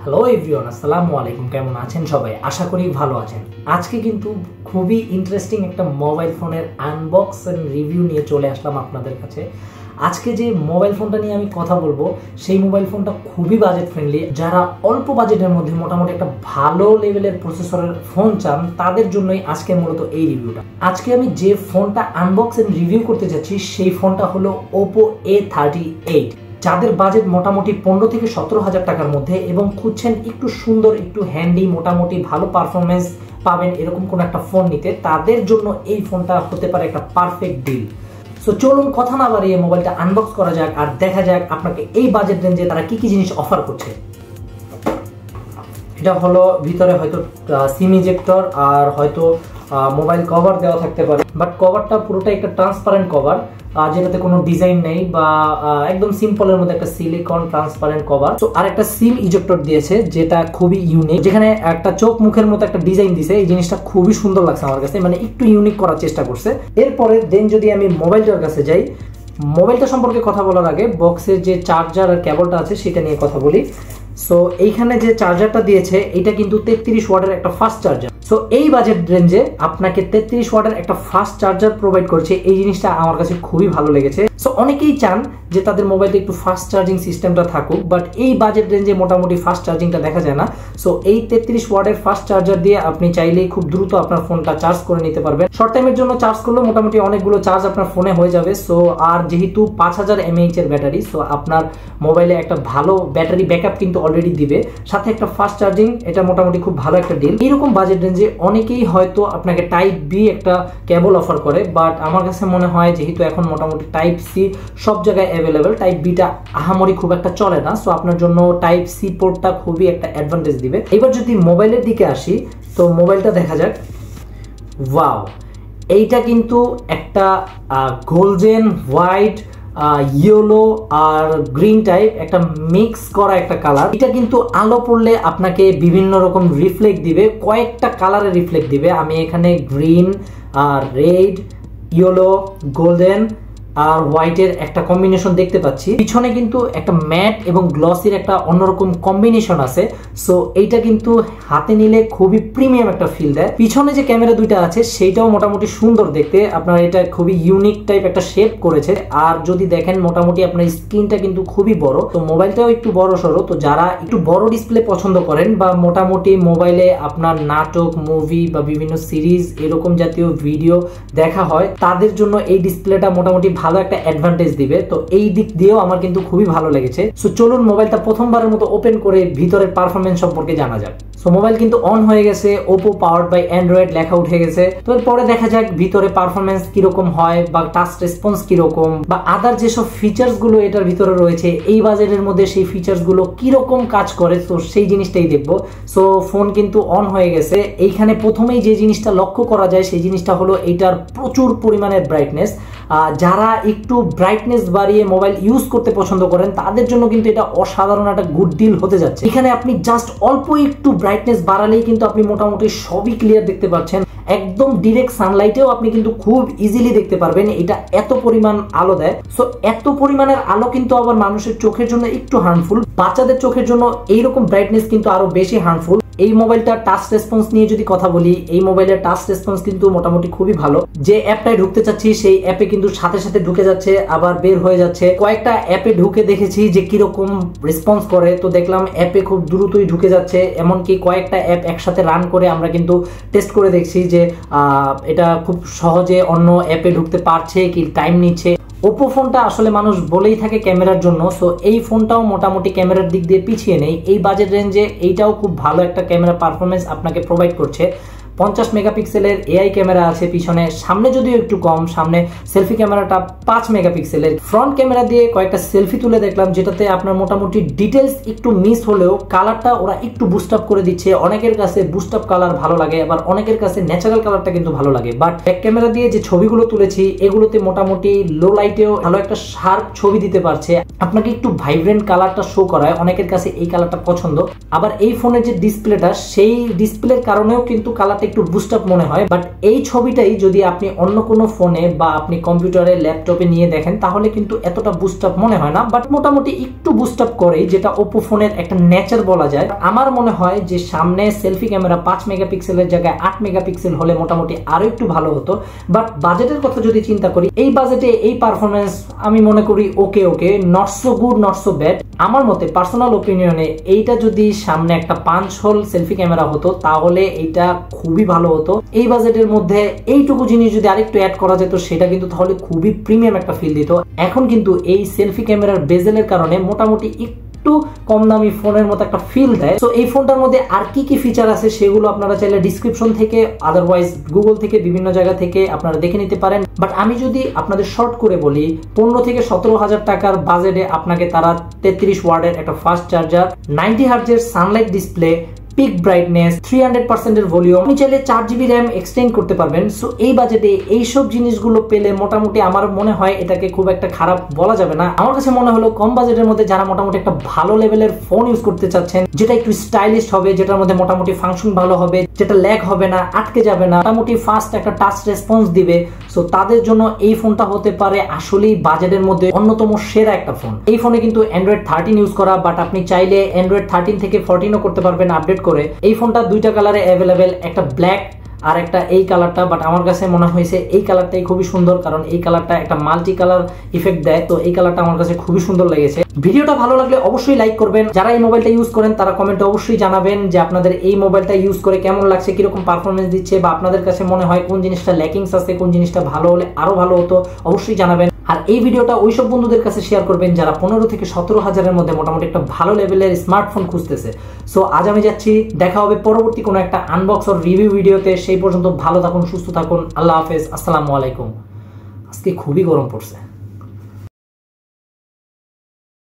Hello everyone, আসসালামু আলাইকুম। কেমন আছেন সবাই? আশা করি ভালো আছেন। আজকে কিন্তু খুবই ইন্টারেস্টিং একটা মোবাইল ফোনের আনবক্স এন্ড রিভিউ নিয়ে চলে আসলাম আপনাদের কাছে। আজকে যে মোবাইল ফোনটা নিয়ে আমি কথা বলবো, সেই মোবাইল ফোনটা খুবই বাজেট ফ্রেন্ডলি। যারা অল্প বাজেটের মধ্যে মোটামুটি একটা ভালো লেভেলের প্রসেসরের ফোন চান, তাদের জন্যই আজকে মূলত এই রিভিউটা। আজকে আমি যে ফোনটা আনবক্স এন্ড রিভিউ করতে যাচ্ছি, সেই ফোনটা হলো Oppo A38। যাদের বাজেট মোটামুটি 15 থেকে 17,000 টাকার মধ্যে এবং খুঁজছেন একটু সুন্দর, একটু হ্যান্ডি, মোটামুটি ভালো পারফরমেন্স পাবেন এরকম কোন একটা ফোন নিতে, তাদের জন্য এই ফোনটা হতে পারে একটা পারফেক্ট ডিল। সো চলুন কথা না বাড়িয়ে মোবাইলটা আনবক্স করা যাক আর দেখা যাক আপনাকে এই বাজেট রেঞ্জে তারা কি কি জিনিস অফার করছে। এটা হলো ভিতরে হয়তো সিম ইজেক্টর আর হয়তো মোবাইল কভার দেওয়া থাকতে পারে, বাট কভারটা পুরোটাই একটা ট্রান্সপারেন্ট কভার, যেটাতে কোনো ডিজাইন নেই বা একদম সিম্পলের মধ্যে একটা সিলিকন ট্রান্সপারেন্ট কভার। তো আর একটা সিম ইজেক্টর দিয়েছে যেটা খুবই ইউনিক, যেখানে একটা চোখ মুখের মতো একটা ডিজাইন দিয়েছে। এই জিনিসটা খুবই সুন্দর লাগছে আমার কাছে, মানে একটু ইউনিক করার চেষ্টা করছে। এরপরে দেন যদি আমি মোবাইলটার কাছে যাই, মোবাইলটা সম্পর্কে কথা বলার আগে বক্সের যে চার্জার আর কেবলটা আছে সেটা নিয়ে কথা বলি। সো এইখানে যে চার্জারটা দিয়েছে এটা কিন্তু 33 ওয়াটের একটা ফাস্ট চার্জার। সো এই বাজেট রেঞ্জে আপনাকে 33 ওয়াটের একটা ফাস্ট চার্জার প্রোভাইড করছে, এই জিনিসটা আমার কাছে খুবই ভালো লেগেছে। সো অনেকেই চান যে তাদের মোবাইলে একটু ফাস্ট চার্জিং সিস্টেমটা থাকুক, বাট এই বাজেট রেঞ্জে মোটামুটি ফাস্ট চার্জিংটা দেখা যায় না। সো এই 33 ওয়াটের ফাস্ট চার্জার দিয়ে আপনি চাইলেই খুব দ্রুত আপনার ফোনটা চার্জ করে নিতে পারবেন। শর্ট টাইমের জন্য চার্জ করলেও মোটামুটি অনেকগুলো চার্জ আপনার ফোনে হয়ে যাবে। সো আর যেহেতু 5000 mAh এর ব্যাটারি, সো আপনার মোবাইলে একটা ভালো ব্যাটারি ব্যাকআপ কিন্তু অলরেডি দিবে, সাথে একটা ফাস্ট চার্জিং, এটা মোটামুটি খুব ভালো একটা ডিল। এইরকম বাজেট রেঞ্জে অনেকেই হয়তো আপনাকে টাইপ বি একটা কেবল অফার করে, বাট আমার কাছে মনে হয় যেহেতু এখন মোটামুটি টাইপ সি সব জায়গায় অ্যাভেলেবেল, টাইপ বিটা আহামরি খুব একটা চলে না। সো আপনার জন্য টাইপ সি পোর্টটা খুবই একটা অ্যাডভান্টেজ দিবে। এবার যদি মোবাইলের দিকে আসি, তো মোবাইলটা দেখা যাক। ওয়াও, এইটা কিন্তু একটা গোল্ডেন হোয়াইট ইয়েলো আর গ্রিন টাইপ একটা মিক্স করা একটা কালার। এটা কিন্তু আলো পড়লে আপনাকে বিভিন্ন রকম রিফ্লেক্ট দিবে, কয়েকটা কালারে রিফ্লেক্ট দিবে। আমি এখানে গ্রিন আর রেড, ইয়েলো, গোল্ডেন আর হোয়াইটের একটা কম্বিনেশন দেখতে পাচ্ছি। পিছনে কিন্তু একটা ম্যাট এবং গ্লসির একটা অন্যরকম কম্বিনেশন আছে। সো এইটা কিন্তু হাতে নিলে খুবই প্রিমিয়াম একটা ফিল দেয়। পিছনে যে ক্যামেরা দুইটা আছে সেইটাও মোটামুটি সুন্দর দেখতে, আপনার এটা খুবই ইউনিক টাইপ একটা শেপ করেছে। আর যদি দেখেন মোটামুটি আপনার স্ক্রিনটা কিন্তু খুবই বড়, তো মোবাইলটাও একটু বড় সড়ো। তো যারা একটু বড় ডিসপ্লে পছন্দ করেন বা মোটামুটি মোবাইলে আপনার নাটক, মুভি বা বিভিন্ন সিরিজ এরকম জাতীয় ভিডিও দেখা হয়, তাদের জন্য এই ডিসপ্লেটা মোটামুটি ভালো একটা অ্যাডভান্টেজ দিবে। তো এই দিক দিয়েও আমার কিন্তু খুবই ভালো লেগেছে। সো চলুন মোবাইলটা প্রথমবারের মতো ওপেন করে ভিতরের পারফরমেন্স সম্পর্কে জানা যাক। সো মোবাইল কিন্তু অন হয়ে গেছে, Oppo পাওয়ার্ড বাই অ্যান্ড্রয়েড লেখা উঠে গেছে। তো এরপরে দেখা যাক ভিতরে পারফরমেন্স কিরকম হয় বা টাচ রেসপন্স কিরকম বা আদার যেসব ফিচার্স গুলো এটার ভিতরে রয়েছে, এই বাজেটের মধ্যে সেই ফিচার্স গুলো কিরকম কাজ করে, তো সেই জিনিসটাই দেখবো। সো ফোন কিন্তু অন হয়ে গেছে। এইখানে প্রথমেই যে জিনিসটা লক্ষ্য করা যায় সেই জিনিসটা হলো এইটার প্রচুর পরিমাণের ব্রাইটনেস। যারা একটু ব্রাইটনেস বাড়িয়ে মোবাইল ইউজ করতে পছন্দ করেন, তাদের জন্য কিন্তু এটা অসাধারণ একটা গুড ডিল হতে যাচ্ছে। এখানে আপনি জাস্ট অল্প একটু ব্রাইটনেস বাড়ালেই কিন্তু আপনি মোটামুটি সবই ক্লিয়ার দেখতে পাচ্ছেন। একদম ডিরেক্ট সানলাইটেও আপনি কিন্তু খুব ইজিলি দেখতে পারবেন, এটা এত পরিমাণ আলো দেয়। সো এত পরিমাণের আলো কিন্তু আবার মানুষের চোখের জন্য একটু হার্মফুল, বাচ্চাদের চোখের জন্য এইরকম ব্রাইটনেস কিন্তু আরো বেশি হার্মফুল। এই মোবাইলটার টাচ রেসপন্স নিয়ে যদি কথা বলি, এই মোবাইলের টাচ রেসপন্স কিন্তু মোটামুটি খুবই ভালো। যে অ্যাপটায় ঢুকতে চাচ্ছি সেই অ্যাপে কিন্তু সাথে সাথে ঢুকে যাচ্ছে, আবার বের হয়ে যাচ্ছে। কয়েকটা অ্যাপে ঢুকে দেখেছি যে কিরকম রেসপন্স করে, তো দেখলাম অ্যাপে খুব দ্রুতই ঢুকে যাচ্ছে। এমনকি কয়েকটা অ্যাপ একসাথে রান করে আমরা কিন্তু টেস্ট করে দেখছি যে এটা খুব সহজে অন্য অ্যাপে ঢুকতে পারছে কি টাইম নিচ্ছে। Oppo ফোনটা আসলে মানুষ বলেই থাকে ক্যামেরার জন্য, সো এই ফোনটাও মোটামুটি ক্যামেরার দিক দিয়ে পিছিয়ে নেই। এই বাজেট রেঞ্জে এইটাও খুব ভালো একটা ক্যামেরা পারফরমেন্স আপনাকে প্রোভাইড করছে। 50 মেগাপিক্সেলের এআই ক্যামেরা আছে পিছনে, সামনে যদিও একটু কম, সামনে সেলফি ক্যামেরাটা 5 মেগাপিক্সেলের। ফ্রন্ট ক্যামেরা দিয়ে কয়েকটা সেলফি তুলে দেখলাম, যেটাতে আপনার মোটামুটি ডিটেলস একটু মিস হলেও কালারটা ওরা একটু বুস্ট আপ করে দিচ্ছে। অনেকের কাছে বুস্ট আপ কালার ভালো লাগে, আবার অনেকের কাছে ন্যাচারাল কালারটা কিন্তু ভালো লাগে। বাট ব্যাক ক্যামেরা দিয়ে যে ছবিগুলো তুলেছি এগুলোতে মোটামুটি লো লাইটেও ভালো একটা শার্প ছবি দিতে পারছে, আপনাকে একটু ভাইব্রেন্ট কালারটা শো করায়। অনেকের কাছে এই কালারটা পছন্দ। আবার এই ফোনের যে ডিসপ্লেটা, সেই ডিসপ্লের কারণেও কিন্তু কালারটা একটু বুস্ট আপ মনে হয়, বাট এই ছবিটাই যদি আপনি অন্য কোনো ফোনে বা আপনি কম্পিউটারে ল্যাপটপে নিয়ে দেখেন তাহলে কিন্তু এতটা বুস্ট আপ মনে হয় না, বাট মোটামুটি একটু বুস্ট আপ করে, যেটা ওপো ফোনের একটা নেচার বলা যায়। আমার মনে হয় যে সামনে সেলফি ক্যামেরা 5 মেগাপিক্সেলের জায়গায় 8 মেগাপিক্সেল হলে মোটামুটি আরো একটু ভালো হতো। বাট বাজেটের কথা যদি চিন্তা করি, এই বাজেটে এই পারফরমেন্স আমি মনে করি okay, not so good, not so bad. আমার মতে পার্সোনাল ওপিনিয়নে এইটা যদি সামনে একটা 5 হোল সেলফি ক্যামেরা হতো তাহলে এইটা খুবই ভালো হতো। এই বাজেটের মধ্যে এইটুকু জিনিস যদি আরেকটু অ্যাড করা যেত সেটা কিন্তু তাহলে খুবই প্রিমিয়াম একটা ফিল দিত। এখন কিন্তু এই সেলফি ক্যামেরার বেজেলের কারণে মোটামুটি একটু কম দামি ফোনের মতো একটা ফিল দেয়। তো এই ফোনটার মধ্যে আর কি কি ফিচার আছে সেগুলো আপনারা চাইলে ডিসক্রিপশন থেকে, আদারওয়াইজ গুগল থেকে, বিভিন্ন জায়গা থেকে আপনারা দেখে নিতে পারেন। বাট আমি যদি আপনাদের শর্ট করে বলি, 15 থেকে 17,000 টাকার বাজেটে আপনাকে তারা 33 ওয়াটের একটা ফাস্ট চার্জার, 90 হার্জের সানলাইট ডিসপ্লে, পিক ব্রাইটনেস, 300% এর ভলিউম, আপনি চাইলে 4GB র্যাম এক্সটেন্ড করতে পারবেন। সো এই বাজেটে এইসব জিনিসগুলো পেলে মোটামুটি আমার মনে হয় এটাকে খুব একটা খারাপ বলা যাবে না। আমার কাছে মনে হলো কম বাজেটের মধ্যে যারা মোটামুটি একটা ভালো লেভেলের ফোন ইউজ করতে চাচ্ছেন, যেটা একটু স্টাইলিশ হবে, যেটার মধ্যে মোটামুটি ফাংশন ভালো হবে, যেটা ল্যাগ হবে না, আটকে যাবে না, মোটামুটি ফাস্ট একটা টাচ রেসপন্স দিবে, সো তাদের জন্য এই ফোনটা হতে পারে আসলেই বাজেটের মধ্যে অন্যতম সেরা একটা ফোন। এই ফোনে কিন্তু অ্যান্ড্রয়েড 13 ইউজ করা, বাট আপনি চাইলে অ্যান্ড্রয়েড 13 থেকে 14ও করতে পারবেন আপডেট করে। এই ফোনটা দুইটা কালারে অ্যাভেলেবেল, একটা ব্ল্যাক আর একটা এই কালারটা, বাট আমার কাছে মনে হয়েছে এই কালারটাই খুবই সুন্দর, কারণ এই কালারটা একটা মাল্টি কালার ইফেক্ট দেয়। তো এই কালারটা আমার কাছে খুবই সুন্দর লেগেছে। ভিডিওটা ভালো লাগলে অবশ্যই লাইক করবেন। যারা এই মোবাইলটা ইউজ করেন তারা কমেন্টে অবশ্যই জানাবেন যে আপনাদের এই মোবাইলটা ইউজ করে কেমন লাগছে, কিরকম পারফরমেন্স দিচ্ছে, বা আপনাদের কাছে মনে হয় কোন জিনিসটা ল্যাকিংস আছে, কোন জিনিসটা ভালো হলে আরো ভালো হতো, অবশ্যই জানাবেন। আর এই ভিডিওটা ওইসব বন্ধুদের কাছে শেয়ার করবেন যারা 15 থেকে 17,000-এর মধ্যে মোটামুটি একটা ভালো লেভেলের স্মার্টফোন খুঁজতেছে। সো আজ আমি যাচ্ছি, দেখা হবে পরবর্তী কোনো একটা আনবক্স অর রিভিউ ভিডিওতে। সেই পর্যন্ত ভালো থাকুন, সুস্থ থাকুন, আল্লাহ হাফেজ, আসসালামু আলাইকুম। আজকে খুবই গরম পড়ছে।